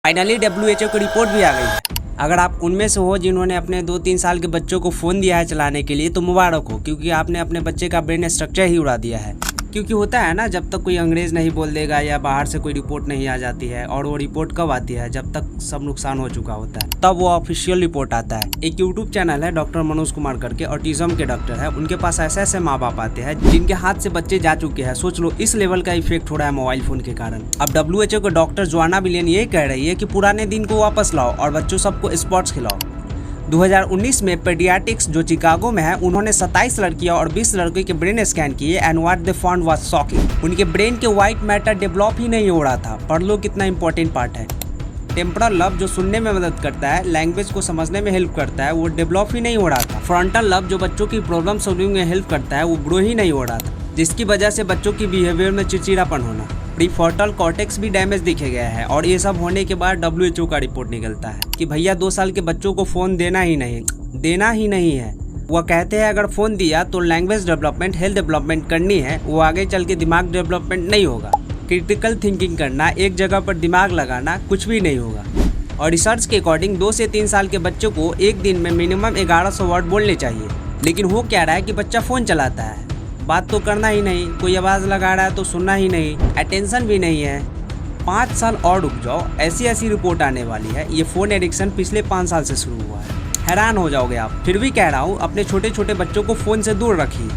Finally WHO की report भी आ गई है। अगर आप उनमें से हो जिन्होंने अपने 2-3 साल के बच्चों को फ़ोन दिया है चलाने के लिए तो मुबारक हो, क्योंकि आपने अपने बच्चे का ब्रेन स्ट्रक्चर ही उड़ा दिया है। क्योंकि होता है ना, जब तक कोई अंग्रेज़ नहीं बोल देगा या बाहर से कोई रिपोर्ट नहीं आ जाती है, और वो रिपोर्ट कब आती है जब तक सब नुकसान हो चुका होता है, तब वो ऑफिशियल रिपोर्ट आता है। एक यूट्यूब चैनल है डॉक्टर मनोज कुमार करके, ऑटिज्म के डॉक्टर है। उनके पास ऐसे ऐसे माँ बाप आते हैं जिनके हाथ से बच्चे जा चुके हैं। सोच लो इस लेवल का इफेक्ट हो रहा है मोबाइल फ़ोन के कारण। अब WHO के डॉक्टर जोआना विलियन ये कह रही है कि पुराने दिन को वापस लाओ और बच्चों सबको स्पोर्ट्स खिलाओ। 2019 में पेडियाट्रिक्स जो चिकागो में है, उन्होंने 27 लड़कियां और 20 लड़के के ब्रेन स्कैन किए and what they found was shocking. उनके ब्रेन के व्हाइट मैटर डेवलप ही नहीं हो रहा था। पढ़ लो कितना इंपॉर्टेंट पार्ट है। टेम्पोरल लॉब जो सुनने में मदद करता है, लैंग्वेज को समझने में हेल्प करता है, वो डेवलप ही नहीं हो रहा था। फ्रंटल लॉब जो बच्चों की प्रॉब्लम सॉल्विंग में हेल्प करता है, वो ग्रो ही नहीं हो रहा था, जिसकी वजह से बच्चों की बिहेवियर में चिड़चिड़ापन होना। प्रीफ्रंटल कॉर्टेक्स भी डैमेज दिखे गया है। और ये सब होने के बाद WHO का रिपोर्ट निकलता है कि भैया 2 साल के बच्चों को फ़ोन देना ही नहीं है। वह कहते हैं अगर फ़ोन दिया तो लैंग्वेज डेवलपमेंट, हेल्थ डेवलपमेंट करनी है, वो आगे चल के दिमाग डेवलपमेंट नहीं होगा। क्रिटिकल थिंकिंग करना, एक जगह पर दिमाग लगाना, कुछ भी नहीं होगा। और रिसर्च के अकॉर्डिंग 2 से 3 साल के बच्चों को एक दिन में मिनिमम 1100 वर्ड बोलने चाहिए। लेकिन हो क्या रहा है कि बच्चा फ़ोन चलाता है, बात तो करना ही नहीं, कोई आवाज़ लगा रहा है तो सुनना ही नहीं, अटेंशन भी नहीं है। 5 साल और रुक जाओ, ऐसी रिपोर्ट आने वाली है। ये फ़ोन एडिक्शन पिछले 5 साल से शुरू हुआ है। हैरान हो जाओगे आप। फिर भी कह रहा हूँ, अपने छोटे छोटे बच्चों को फ़ोन से दूर रखिए।